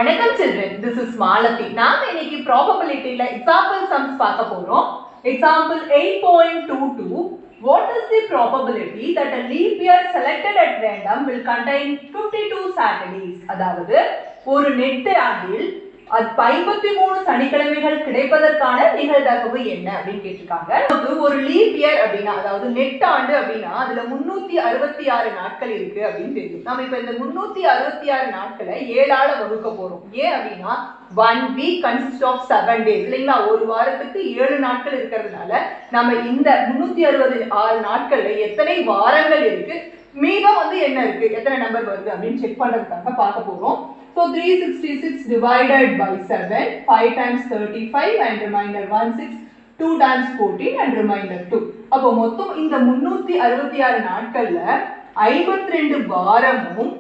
வணக்கம் children, this is Malathi. நாம் இன்னைக்கு probabilityல example sums பார்க்க போறோம். Example 8.22. What is the probability that a leap year selected at random will contain 52 Saturdays? அதாவது ஒரு நெட்டு ஆண்டில் 53 சனிக்கிழமைகள் கிடைப்பதற்கான நிகழ்தகவு என்ன அப்படின்னு கேட்டிருக்காங்க. ஒரு லீப் இயர் அப்படின்னா, அதாவது நெட் ஆண்டு அப்படின்னா அதுல 366 நாட்கள் இருக்கு அப்படின்னு தெரியும். நம்ம இப்ப இந்த 366 நாட்களை 7ஆல வகுக்க போறோம். ஏன் அப்படின்னா 1 week consists of 7 days இல்லைங்களா? ஒரு வாரத்துக்கு 7 நாட்கள் இருக்கிறதுனால நம்ம இந்த 366 நாட்கள்ல எத்தனை வாரங்கள் இருக்கு, மீதம் என்ன இருக்கு, எத்தனை நம்பர் வருது அப்படின்னு செக் பண்றதுக்காக பார்க்க போறோம். So 366 divided by 7, 5 times 35 and remainder 16, 2 times 14 and remainder 2. அப்போ மொத்தம் இந்த 366 நாட்கள்ல 52 வாரமும்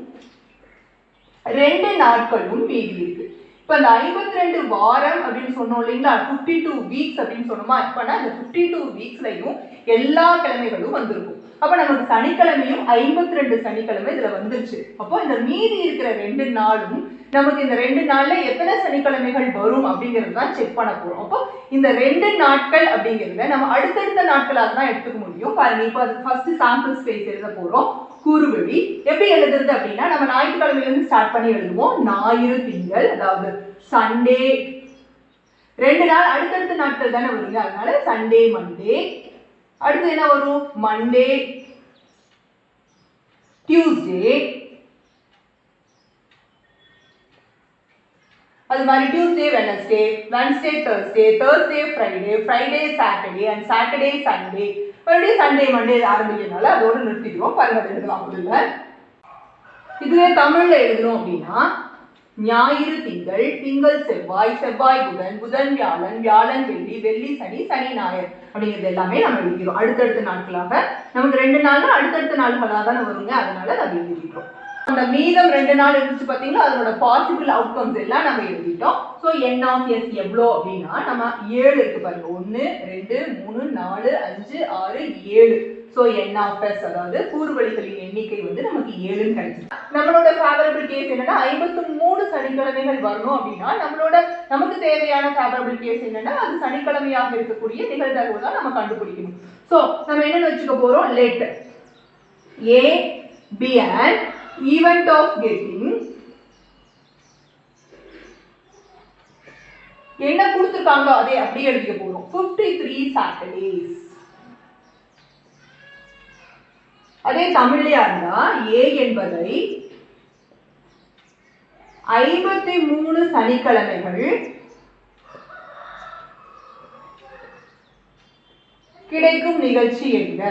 2 நாட்களும் மீதி இருக்கு. இப்ப அந்த 52 வாரம் அப்படின்னு சொன்னோம் இல்லைங்களா, 52 வீக்ஸ் அப்படின்னு சொன்னோமா, இப்பனா அந்த 52 வீக்ஸ்லயும் எல்லா கிழமைகளும் வந்திருக்கும். அப்ப நமக்கு சனிக்கிழமையும் 52 சனிக்கிழமை இதுல வந்துருச்சு. அப்போ இந்த மீதி இருக்கிற 2 நாளும் நமக்கு இந்த 2 நாள்ல எத்தனை சனிக்கிழமைகள் வரும் அப்படிங்கிறது தான் செக் பண்ண போறோம். அப்போ இந்த 2 நாட்கள் அப்படிங்கிறத நம்ம அடுத்தடுத்த நாட்களாக தான் எடுத்துக்க முடியும். பாருங்க, இப்போ அது ஃபர்ஸ்ட் சாம்பிள் ஸ்பேஸ் எழுத போறோம். கூறுவழி எப்படி எழுதுறது அப்படின்னா, நம்ம ஞாயிற்றுக்கிழமையில இருந்து ஸ்டார்ட் பண்ணி எழுதுவோம். ஞாயிறு, திங்கள், அதாவது சண்டே. 2 நாள் அடுத்தடுத்த நாட்கள் தானே வருங்க, அதனால சண்டே, மண்டே. அடுத்து என்ன வரும்? மண்டே, டியூஸ்டே, அது மாதிரி Tuesday, Wednesday, Wednesday, Thursday, Thursday, Friday, Friday, Saturday and Saturday, Sunday. மறுபடியும் சண்டே, மண்டே ஆரம்பிக்கிறதுனால அதோட நிறுத்திடுவோம். பாருங்க, எழுதலாம். முதல்ல இதுவே தமிழ்ல எழுதணும் அப்படின்னா, ஞாயிறு, திங்கள், திங்கள், செவ்வாய், செவ்வாய், புதன், புதன், வியாழன், வியாழன், வெள்ளி, வெள்ளி, சனி, சனி, ஞாயிறு அப்படிங்கிறது எல்லாமே நம்ம எழுதிக்கிறோம். அடுத்தடுத்த நாட்களாக நமக்கு 2 நாள்ல அடுத்தடுத்த நாட்களாக தானே வருங்க, அதனால நம்ம எழுதிக்கிறோம். அந்த மீதம் 2 நாள் இருந்துச்சு பார்த்தீங்களா, அதோட பாசிபிள் அவுட்கம்ஸ் எல்லாம் நம்ம எழுதிட்டோம். ஸோ n of s எவ்வளோ அப்படின்னா, நம்ம 7 இருக்கு பாருங்க, 1 2 3 4 5 6 7. ஸோ n of s அதாவது கூறுவழிகளின் எண்ணிக்கை நமக்கு 7ன்னு கிடைச்சிருக்கு. நம்மளோட ஃபேவரபிள் கேஸ் என்னன்னா 53 சனிக்கிழமைகள் வரணும் அப்படின்னா நமக்கு தேவையான ஃபேவரபிள் கேஸ் என்னன்னா அது சனிக்கிழமையாக இருக்கக்கூடிய நிகழ்தகவு தான் நம்ம கண்டுபிடிக்கணும். ஸோ நம்ம என்னன்னு வச்சுக்க போறோம், let a be an event of getting என்ன கொடுத்திருக்காங்களோ அதே அப்படியே எழுதிக்க போறோம். 53 Saturdays. அதே தமிழ்லயா இருந்தா a என்பதை 53 சனிக்கிழமைகள் கிடைக்கும் நிகழ்ச்சி என்க.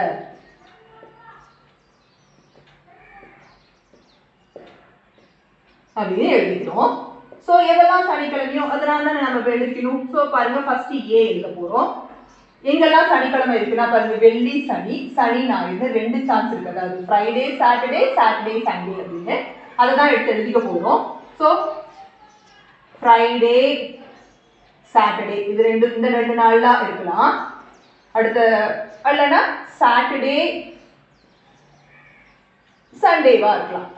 அப்படின்னு எழுதிக்கிறோம். சோ எதெல்லாம் சனிக்கிழமையோ அதனால தான் நம்ம எழுதிக்கணும். சோ பாருங்க, ஃபர்ஸ்ட் ஏ எழுத போறோம். எங்கெல்லாம் சனிக்கிழமை இருக்குன்னா பாருங்க, வெள்ளி, சனி, சனி, ஞாயிறு 2 சான்ஸ் இருக்கு. அதாவது ஃப்ரைடே, சாட்டர்டே, சாட்டர்டே, சண்டே அப்படின்னு அதை தான் எடுத்து எழுதிக்க போறோம். சோ ஃப்ரைடே, சாட்டர்டே இது இந்த 2 நாள்ல இருக்கலாம். அடுத்த இல்லைன்னா சாட்டர்டே, சண்டேவா இருக்கலாம்.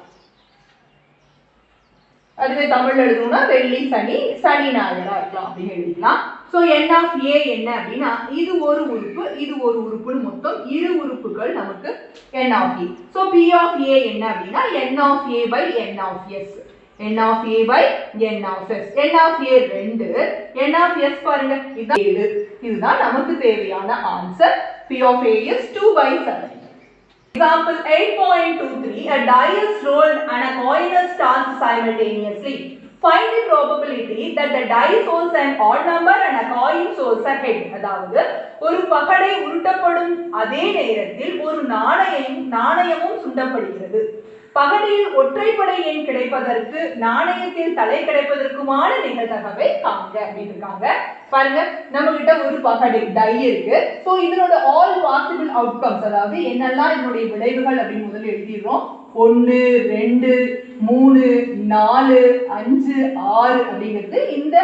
அதுவே தமிழ்ல எழுதணும்னா வெள்ளி, சனி, சனி, ஞாயிறா இருக்கலாம் அப்படின்னு எழுதிக்கலாம். ஸோ n of a என்ன அப்படின்னா, இது ஒரு உறுப்பு, இது ஒரு உறுப்புன்னு மொத்தம் 2 உறுப்புகள் நமக்கு n of a. So p of a என்ன அப்படின்னா n of a by n of s. n of a by n of s. n of a 2, n of s பாருங்க இது 7. இதுதான் நமக்கு தேவையான answer. p of a is 2/7. Example 8.23. A die is rolled and a coin is tossed simultaneously. Find the probability that the die shows an odd number and a coin shows a head. அதாவது ஒரு பகடை உருட்டப்படும் அதே நேரத்தில் ஒரு நாணயமும் சுண்டப்படுகிறது. பகடையில் ஒற்றைப்படை எண் கிடைப்பதற்கு நாணயத்தில் தலை கிடைப்பதற்குமான நிகழ்தகவை காண்க அப்படின்னு இருக்காங்க. பாருங்க, நம்ம கிட்ட ஒரு பகடை டை இருக்கு. சோ இதனோட ஆல் பாசிபிள் அவுட்கம்ஸ், அதாவது என்னெல்லாம் இதனுடைய விளைவுகள் அப்படின்னு முதல்ல எழுதிடுறோம். 1 2 3 4 5 6 அப்படிங்கிறது இந்த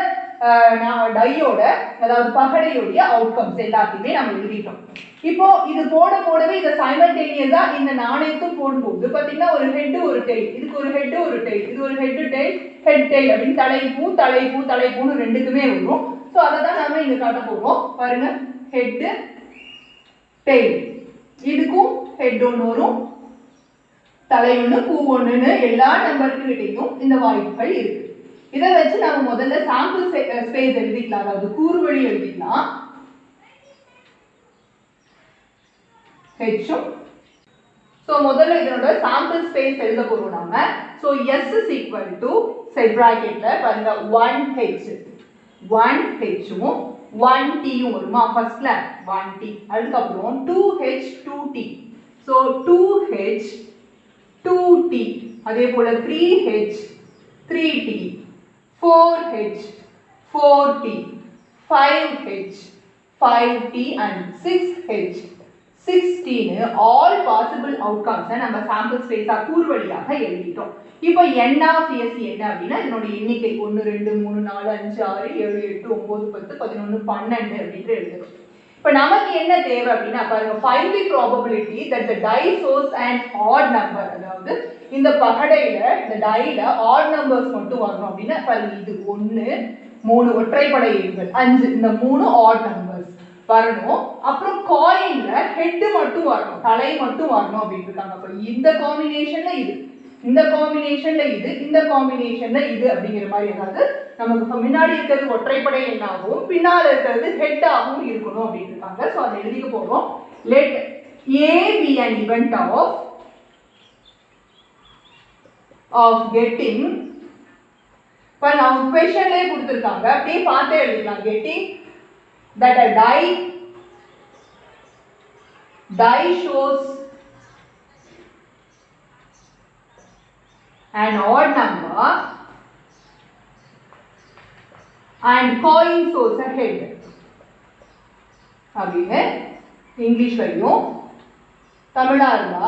டையோட, அதாவது பகடையோடைய அவுட்கம்ஸ் எல்லாத்தையுமே நம்ம எழுதிட்டோம். இப்போ இது போடவே இதை சைமல்டேனியஸா இந்த நாணயத்தும் போடும்போது பாத்தீங்கன்னா ஒரு ஹெட் ஒரு டெயில், இதுக்கு ஒரு ஹெட் ஒரு டெயில், இது ஒரு ஹெட் டெயில் ஹெட் டெயில் அப்படின்னு தலைப்பூன்னு ரெண்டுக்குமே வரும். ஸோ அதை தான் நாம இங்க காட்ட போறோம். பாருங்க, ஹெட் டெயில், இதுக்கும் ஹெட் ஒன்று வரும், தலை ஒன்று பூ ஒன்றுன்னு எல்லா நம்பர்கிட்டையும் இந்த வாய்ப்புகள் இருக்கு. இதை வச்சு நம்ம முதல்ல சாம்பிள் ஸ்பேஸ் எழுதிக்கலாம், அதாவது கூறுவழி எழுதிக்கலாம். ஹெச்சும் ஸோ முதல்ல இதனோட சாம்பிள் ஸ்பேஸ் எழுத போறோம் நாம. So S is equal to set பிராக்கெட்ல பாருங்க 1h 1hம் 1tயும் வருமா ஃபர்ஸ்ட்ல 1t, அதுக்கப்புறம் 2h 2t, so 2h 2t, அதே போல 3h 3t, 4h 4t, 5h 5t and 6h 16 all possible outcomes நம்ம சாம்பிள் ஸ்பேஸா கூறுவழியாக எழுதிட்டோம். இப்போ n of s என்ன அப்படின்னா இதனோட எண்ணிக்கை 1 2 3 4 5 6 7 8 9 10 11 12 அப்படின்ற எழுதுறோம். இப்போ நமக்கு என்ன தேவை அப்படின்னா பாருங்க, find the probability that the die shows an odd number, அதாவது இந்த பகடையில இந்த டைல odd numbers மட்டும் வரணும் அப்படின்னா பாருங்க, இது 1 3 ஒற்றைப்படை எண்கள், 5 இந்த 3 odd numbers வரணும். அப்புறம் காயின்ல ஹெட் மட்டும் வரணும், தலை மட்டும் வரணும் அப்படின்னு இருக்காங்க. அப்ப இந்த காம்பினேஷன்ல இது, இந்த காம்பினேஷன்ல இது, இந்த காம்பினேஷன்ல இது அப்படிங்கிற மாதிரி, அதாவது நமக்கு முன்னாடி இருக்கிறது ஒற்றைப்படை எண்ணாகவும் பின்னால இருக்கிறது ஹெட் ஆகவும் இருக்கணும் அப்படின்னு இருக்காங்க. ஸோ அதை எழுதிக்க போறோம். let A be an event of getting, இப்ப நான் क्वेश्चनலயே கொடுத்திருக்காங்க, அப்படியே பார்த்தே எழுதிக்கலாம். getting that a die shows an odd number and coin shows a head அப்படின்னு இங்கிலீஷ்லயும், தமிழா இருந்தா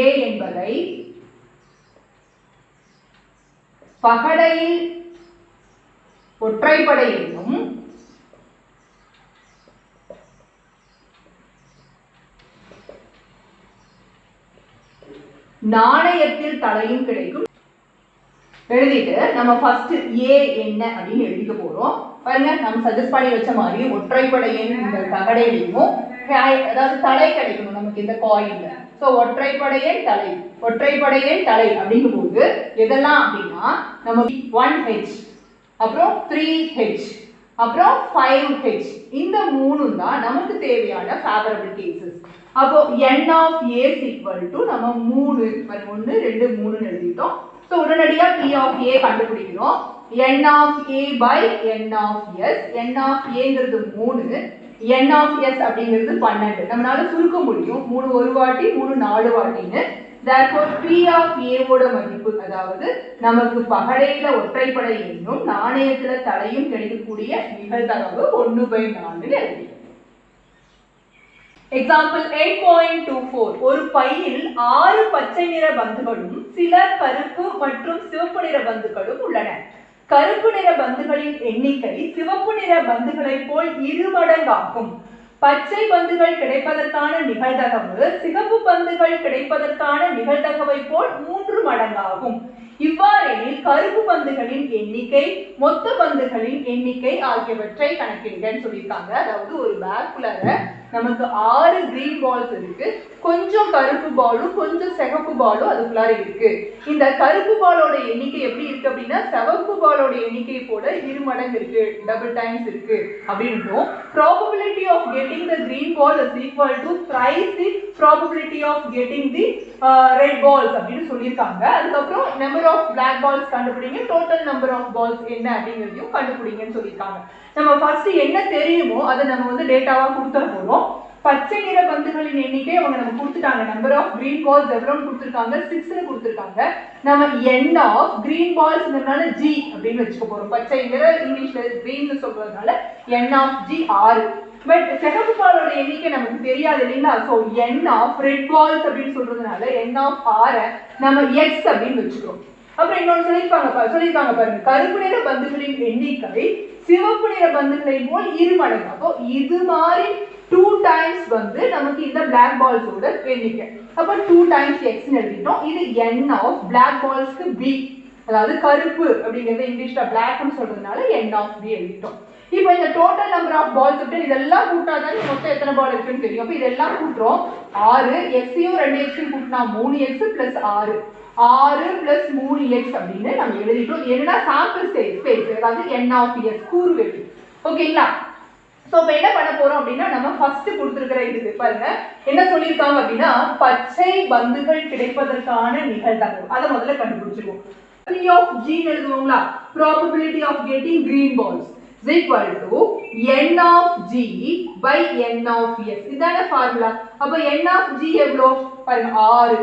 A என்பதை பகடையில் ஒற்றைப்படை என்னும் நாணயத்தில் தலையும் கிடைக்கும் எழுதிட்டு நம்ம ஃபர்ஸ்ட் A என்ன அப்படின்னு எழுதிக்க போறோம். பாருங்க, நம்ம சஜஸ்ட் பண்ணி வச்ச மாதிரி ஒற்றைப்படை எண் இந்த தகடையிலையும் அதாவது தலை கிடைக்கணும் நமக்கு இந்த காயின்ல. ஸோ ஒற்றைப்படையன் தலை அப்படிங்கும் போது எதெல்லாம் அப்படின்னா நம்ம 1h, அப்புறம் 3h, அப்புறம் 5h, இந்த மூணும் தான் நமக்கு தேவையான ஃபேவரபிள் கேசஸ். அப்போ n of a is equal to நம்ம 3 1 2 3 எழுதிட்டோம். ஸோ உடனடியா p of a கண்டுபிடிக்கிறோம். n of a by n of s, n of aங்கிறது 3, n of s அப்படிங்கிறது 12. நம்மளால சுருக்க முடியும் 3 ஒரு வாட்டி 3 4 வாட்டின்னு. therefore p of a ஓட மதிப்பு, அதாவது நமக்கு பகடையில ஒற்றைப்படை என்னும் நாணயத்துல தலையும் கிடைக்கக்கூடிய நிகழ்தகவு 1/4 எழுதி. எக்ஸாம்பிள் 8.24, ஒரு பையில் 6 பச்சை நிற பந்துகளும் சில கருப்பு மற்றும் சிவப்பு நிற பந்துகளும் உள்ளன. கருப்பு நிற பந்துகளின் எண்ணிக்கை சிவப்பு நிற பந்துகளை போல் 2 மடங்காகும். பச்சை பந்துகள் கிடைப்பதற்கான நிகழ்தகவு சிவப்பு பந்துகள் கிடைப்பதற்கான நிகழ்தகவை போல் 3 மடங்காகும். இவ்வாறெனில் கருப்பு பந்துகளின் எண்ணிக்கை மொத்த பந்துகளின் எண்ணிக்கை ஆகியவற்றை கணக்கிடுங்கன்னு சொல்லியிருக்காங்க. அதாவது ஒரு பேக்குள்ளார நமக்கு 6 கிரீன் பால்ஸ் இருக்கு, கொஞ்சம் கருப்பு பாலும் கொஞ்சம் சிவப்பு பாலும் அதுக்குள்ளார இருக்கு. இந்த கருப்பு பாலோட எண்ணிக்கை எப்படி இருக்கு அப்படின்னா சிவப்பு பாலோட எண்ணிக்கை போல 2 மடங்கு இருக்கு, டபுள் டைம்ஸ் இருக்கு அப்படின்னும் probability of getting the green ball is equal to thrice the probability of getting the red balls அப்படின்னு சொல்லியிருக்காங்க. அதுக்கப்புறம் number of black balls கண்டுபிடிங்க, total number of balls என்ன அப்படிங்கிறதையும் கண்டுபிடிங்கன்னு சொல்லியிருக்காங்க. நம்ம ஃபர்ஸ்ட் என்ன தெரியுமோ அதை நம்ம வந்து டேட்டாவா கொடுத்துட போறோம். பச்சை நிற பந்துகளின் எண்ணிக்கை அவங்க நம்ம கொடுத்துட்டாங்க, நம்பர் ஆஃப் கிரீன் பால்ஸ் எவ்வளோன்னு கொடுத்துருக்காங்க, 6ன்னு கொடுத்துருக்காங்க. நம்ம எண்ட் ஆஃப் கிரீன் பால்ஸ்ங்கிறதுனால G அப்படின்னு வச்சுக்க போறோம். பச்சை நிற இங்கிலீஷ்ல கிரீன்னு சொல்றதுனால எண்ட் ஆஃப் G 6. பட் சிகப்பு பாலோட எண்ணிக்கை நமக்கு தெரியாது இல்லைங்களா. So n of red balls அப்படின்னு சொல்றதுனால எண்ட் ஆஃப் 6 நம்ம X அப்படின்னு வச்சுக்கிறோம். அப்புறம் இன்னொன்று சொல்லியிருக்காங்க பாருங்க, கருப்பு நிற பந்துகளின் எண்ணிக்கை சிவப்பு நிற பந்துகளை போல் 2 மடங்கு. அப்போ இது மாதிரி 2 times டைம்ஸ் வந்து நமக்கு இந்த பிளாக் பால்ஸோட எண்ணிக்கை. அப்ப 2 டைம்ஸ் x ன்னு எழுதிட்டோம். இது n ஆஃப் பிளாக் பால்ஸ்க்கு b, அதாவது கருப்பு அப்படிங்கறது இங்கிலீஷ்ல பிளாக்னு சொல்றதுனால n ஆஃப் b எழுதிட்டோம். இப்போ இந்த டோட்டல் நம்பர் ஆஃப் பால்ஸ் அப்படி இதெல்லாம் கூட்டாதான் மொத்தம் எத்தனை பால் இருக்குன்னு தெரியும். அப்ப இதெல்லாம் கூட்டுறோம். 6 x-யும் 2x-யும் கூட்டினா 3x + 6 6 + 3x அப்படின்னு நம்ம எழுதிட்டோம். என்னன்னா சாம்பிள் ஸ்பேஸ், அதாவது n ஆஃப் s கூறு வெளி. ஓகேங்களா? சோ இப்போ என்ன பண்ண போறோம் அப்படின்னா நம்ம ஃபர்ஸ்ட் கொடுத்திருக்கிற இது பாருங்க என்ன சொல்லிருக்காங்க அப்படின்னா பச்சை பந்துகள் கிடைப்பதற்கான நிகழ்தகவு அதை முதல்ல கண்டுபிடிச்சிருவோம். P of G எழுதுவோங்களா? probability of getting green balls is equal to n of G by n of s. இதான ஃபார்முலா. அப்ப n of G எவ்வளோ பாருங்க 6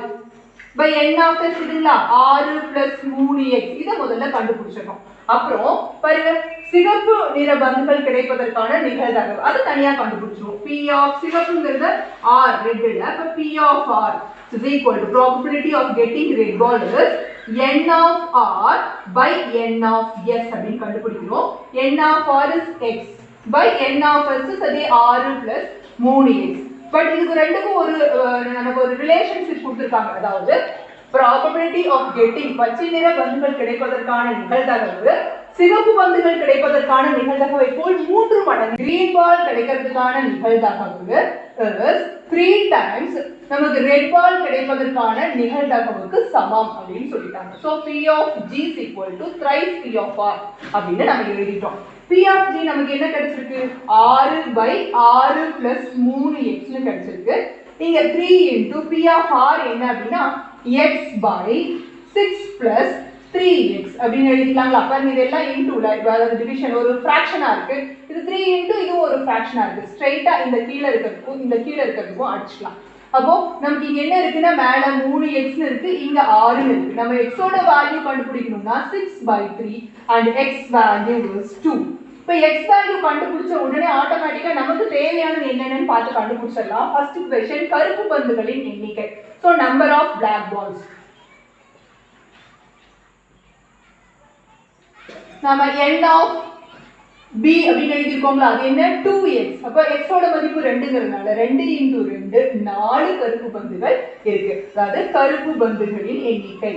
by n of s இதுங்களா 6 + 3x இத முதல்ல கண்டுபிடிச்சிரோம். அப்புறம் பாருங்க சிகப்பு நிற பந்துகள் கிடைப்பதற்கான நிகழ்தகவு அது தனியா கண்டுபிடிச்சிரோம். P of சிகப்புங்கிறது R ரெட்ல. அப்ப P of R is equal to probability of getting red ball is n of R by n of s அப்படின்னு கண்டுபிடிக்கிறோம். n of R is x by n of s is அதே 6 + 3x. But இதுக்கு ரெண்டுக்கும் ஒரு நமக்கு ஒரு relationship கொடுத்திருக்காங்க. அதாவது probability of getting பச்சை நிற பந்துகள் கிடைப்பதற்கான நிகழ்தகவு சிகப்பு பந்துகள் கிடைப்பதற்கான நிகழ்தகவை போல் 3 மடங்கு. green ball கிடைக்கிறதுக்கான நிகழ்தகவு is 3 times நமக்கு red ball கிடைப்பதற்கான நிகழ்தகவுக்கு சமம் அப்படின்னு சொல்லிட்டாங்க. So P of G is equal to thrice P of R அப்படின்னு நம்ம எழுதிட்டோம். P of G நமக்கு என்ன கிடைச்சிருக்கு 6 by 6 + 3x னு கிடைச்சிருக்கு. இங்க 3 into P of R என்ன அப்படின்னா x by 6 + 3x அப்படின்னு எழுதிக்கலாங்களா? பாருங்க இதெல்லாம் இன்டூல அதாவது டிவிஷன் ஒரு ஃபிராக்ஷனா இருக்கு. இது 3 into இது ஒரு ஃபிராக்ஷனா இருக்கு. ஸ்ட்ரைட்டா இந்த கீழ இருக்கிறதுக்கும் அடிச்சுக்கலாம். அப்போ நமக்கு இங்க என்ன இருக்குன்னா மேல 3x னு இருக்கு, இங்க 6 னு இருக்கு. நம்ம x ஓட வேல்யூ கண்டுபிடிக்கணும்னா 6/3 and x value is 2. இப்போ x வேல்யூ கண்டுபிடிச்ச உடனே ஆட்டோமேட்டிக்கா நமக்கு தேவையானது என்னன்னு பார்த்து கண்டுபிடிச்சிடலாம். ஃபர்ஸ்ட் क्वेश्चन கருப்பு பந்துகளின் எண்ணிக்கை. So number of black balls. நாம n ஆஃப் b அப்படின்னு எழுதிருக்கோம்ல அது என்ன 2x. அப்ப x ஓட மதிப்பு 2ங்கிறதுனால 2 × 2 4 கருப்பு பந்துகள் இருக்கு. அதாவது கருப்பு பந்துகளின் எண்ணிக்கை.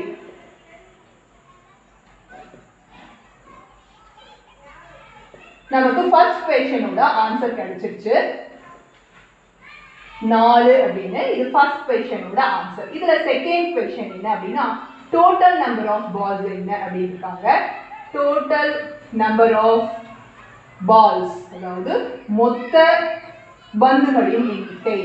நமக்கு ஃபர்ஸ்ட் क्वेश्चनோட ஆன்சர் கிடைச்சிருச்சு 4 அப்படின்னு. இது ஃபர்ஸ்ட் क्वेश्चनோட ஆன்சர். இதுல செகண்ட் क्वेश्चन என்ன அப்படின்னா டோட்டல் நம்பர் ஆஃப் பால்ஸ் என்ன அப்படி இருக்காங்க. டோட்டல் நம்பர் ஆஃப் பால்ஸ் அதாவது மொத்த பந்துகளின் எண்ணிக்கை.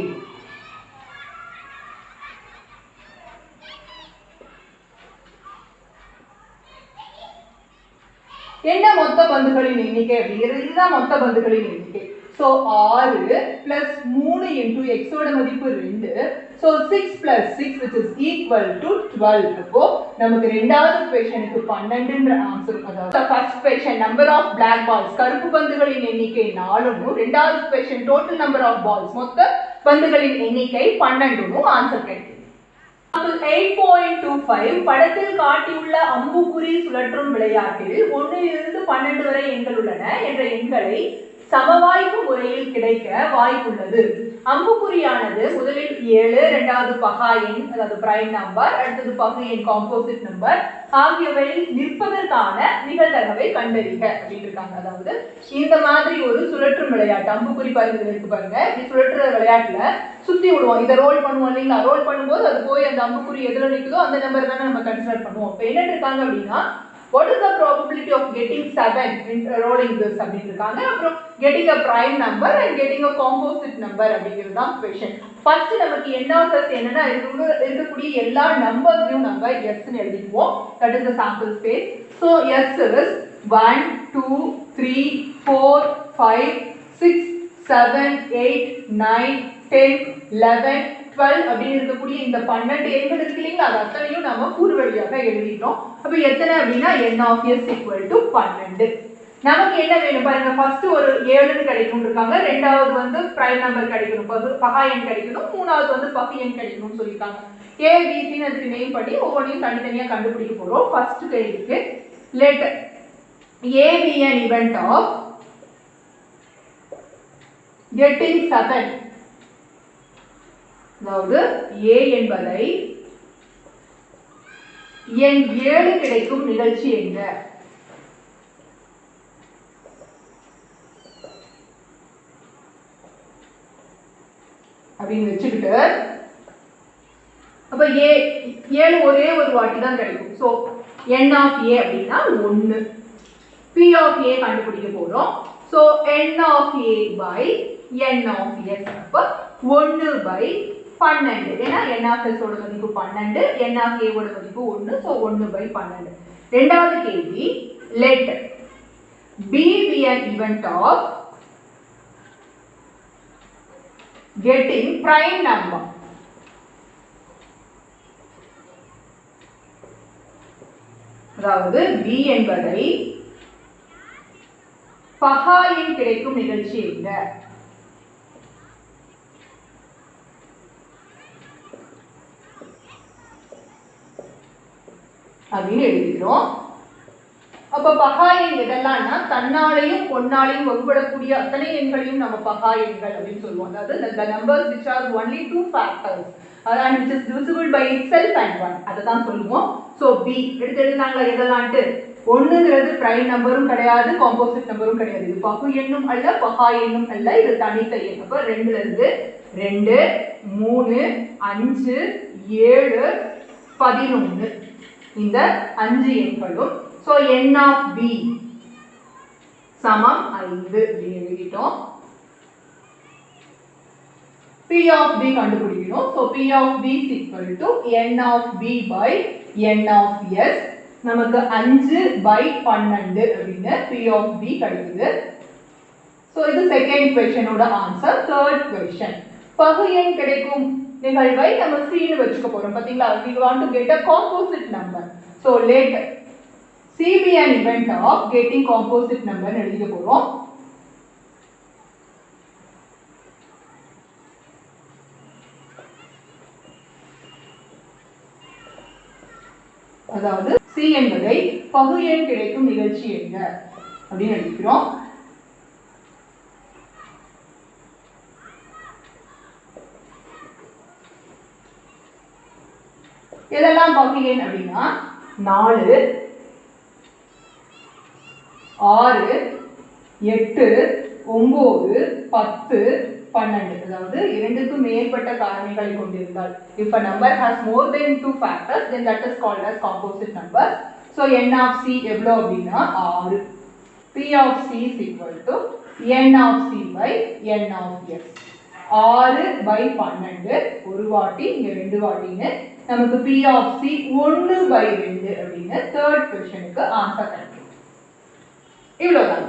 என்ன மொத்த பந்துகளின் எண்ணிக்கை அப்படிங்கிறது இதுதான் மொத்த பந்துகளின் எண்ணிக்கை. சோ 6 + 3 into x ஓட மதிப்பு 2. So 6 + 6 which is equal to 12. அப்போ நமக்கு இரண்டாவது क्वेश्चனுக்கு 12 ன்ற ஆன்சர். அதாவது first question number of black balls கருப்பு பந்துகளின் எண்ணிக்கை 4 னும் இரண்டாவது question total number of balls மொத்த பந்துகளின் எண்ணிக்கை 12 னும் ஆன்சர் கிடைக்கும். 8.25 படத்தில் காட்டியுள்ள அம்புக்குறி சுழற்றும் விளையாட்டில் 1 இலிருந்து 12 வரை எண்கள் உள்ளன என்ற எண்களை சமவாய்ப்பு முறையில் கிடைக்க வாய்ப்புள்ளது. அம்புக்குறியானது முதலில் 7, இரண்டாவது பகா எண் அதாவது பிரைம் நம்பர், அடுத்தது பகு எண் காம்போசிட் நம்பர் ஆகியவையில் நிற்பதற்கான நிகழ்தகவை கண்டறிக அப்படின்னு இருக்காங்க. அதாவது இந்த மாதிரி ஒரு சுழற்றும் விளையாட்டு அம்புக்குறி பாருங்க இருக்கு பாருங்க. இப்படி சுழற்றுற விளையாட்டுல சுத்தி விடுவோம். இதை ரோல் பண்ணுவோம் இல்லைங்களா? ரோல் பண்ணும்போது அது போய் அந்த அம்புக்குறி எதுல நிற்குதோ அந்த நம்பர் தானே நம்ம கன்சிடர் பண்ணுவோம். இப்போ என்ன இருக்காங்க அப்படின்னா what is the probability of getting 7 in rolling this அப்படின்னு இருக்காங்க. அப்புறம் getting a prime number and getting a composite number அப்படிங்கிறது தான் क्वेश्चन. ஃபர்ஸ்ட் நமக்கு n of s என்னன்னா இருக்கக்கூடிய எல்லா நம்பர்ஸையும் நம்ம s ன்னு எழுதிக்குவோம். that is the sample space. so s is 1 2 3 4 5 6 7 8 9 10 11 12 அப்படின்னு இருக்கக்கூடிய இந்த 12 எண்கள் இருக்கு இல்லைங்களா? அது அத்தனையும் நாம கூறு வழியாக எழுதிட்டோம். அப்ப எத்தனை அப்படின்னா n of s equal to 12. நமக்கு என்ன வேணும் பாருங்க. ஃபர்ஸ்ட் ஒரு 7 கிடைக்கும் இருக்காங்க, ரெண்டாவது வந்து பிரைம் நம்பர் கிடைக்கணும், பகா எண் கிடைக்கணும், மூணாவது வந்து பகு எண் கிடைக்கணும்னு சொல்லிருக்காங்க. a b c ன்னு அதுக்கு நேம் பண்ணி ஒவ்வொன்றையும் தனித்தனியா கண்டுபிடிக்க போறோம். ஃபர்ஸ்ட் கேள்விக்கு let a be an event of getting 7 அதாவது A என்பதை எண் 7 கிடைக்கும் நிகழ்ச்சி என்க. அப்படின்னு வச்சுக்கிட்டு அப்ப A 7 ஒரே ஒரு வாட்டி தான் கிடைக்கும். சோ n of A அப்படின்னா 1. P of A கண்டுபிடிக்க போறோம். So n of A by n of S. அப்ப 1 by 12. ஏன்னா n of S ஓட மதிப்பு 12, n of A ஓட மதிப்பு 1. So 1 by 12. இரண்டாவது கேள்வி, let B be an event of getting prime number. அதாவது B என்பதை பகா எண் கிடைக்கும் நிகழ்ச்சி என்க. அப்படின்னு எழுதிக்கிறோம். அப்ப பகா எண் எதெல்லாம்னா தன்னாலையும் பொன்னாலையும் வகுப்படக்கூடிய அத்தனை எண்களையும் நம்ம பகா எண்கள் அப்படின்னு சொல்லுவோம். அதாவது the numbers which are only two factors and which is divisible by itself and 1 அததான் சொல்லுவோம். சோ B எடுத்து எழுதுனாங்களா எதெல்லாம்ட்டு, ஒண்ணுங்கிறது பிரைம் நம்பரும் கிடையாது, காம்போசிட் நம்பரும் கிடையாது. இது பகு எண்ணும் அல்ல, பகா எண்ணும் அல்ல, இது தனித்த எண். அப்ப 2ல இருந்து 2, 3, 5, 7, 11 இந்த 5 எண்களும். சோ n of B சமம் 5 எழுதிட்டோம். P of B கண்டுபிடிக்கணும். So P of B is equal to n of B by n of S. நமக்கு 5 by 12 அப்படின்னு P of B கிடைக்குது. சோ இது செகண்ட் क्वेश्चन ஓட ஆன்சர். தேர்ட் क्वेश्चन, பகு எண் கிடைக்கும் நிகழ்வை நம்ம C ன்னு வெச்சுக்க போறோம். பாத்தீங்களா, we want to get a composite number. So let C be an event of getting composite number ன்னு எழுதிக்க போறோம். அதாவது C என்பதை பகு எண் கிடைக்கும் நிகழ்ச்சி என்க அப்படின்னு எழுதிக்கிறோம். இதெல்லாம் பகு எண் அப்படின்னா 4, 6, 8, 9, 10, 12. அதாவது இரண்டுக்கும் மேற்பட்ட காரணிகளை கொண்டிருந்தால், if a number has more than two factors then that is called as composite number. So n of C எவ்வளவு அப்படின்னா 6. P of C is equal to n of C by n of S. 6 by 12 ஒரு வாட்டி, இங்க 2 வாட்டின்னு நமக்கு P of C 1 by 2 அப்படின்னு third क्वेश्चनக்கு answer கிடைக்கும். இவ்வளவுதான்.